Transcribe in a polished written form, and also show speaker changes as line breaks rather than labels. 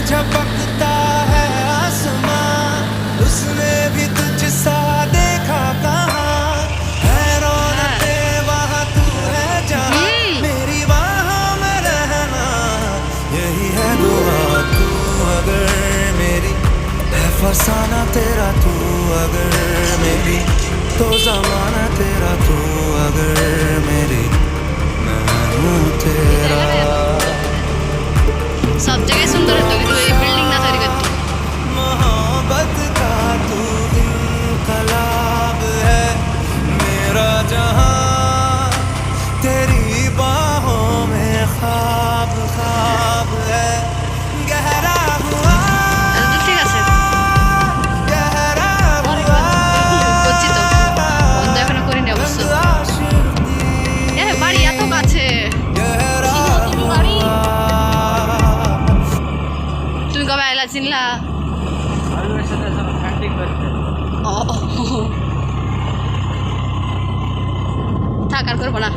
झपकता है आसमां, उसने भी तुझसा देखा कहाँ है रौनके वहाँ तू है जहाँ मेरी बाहों में रहना यही है दुआ। तू अगर मेरी है फसाना तेरा, तू अगर मेरी तो जमाना तेरा, तू अगर मेरी मैं हूँ तेरा।
सब जगह सुंदर है तो ये बिल्डिंग ना तैयारी करती
मोहब्बत का तू इनकलाब है मेरा जहां, तेरी बाहों में ख्वाब ख्वाब है गहरा हुआ
ঠিক আছে
गहरा हुआ
করছি তো বন্ধ এখনো করিনি অবশ্য এ বাড়ি এত কাছে
गहरा
তুমি কবে আইলা চিনলা থাক আর করবো না।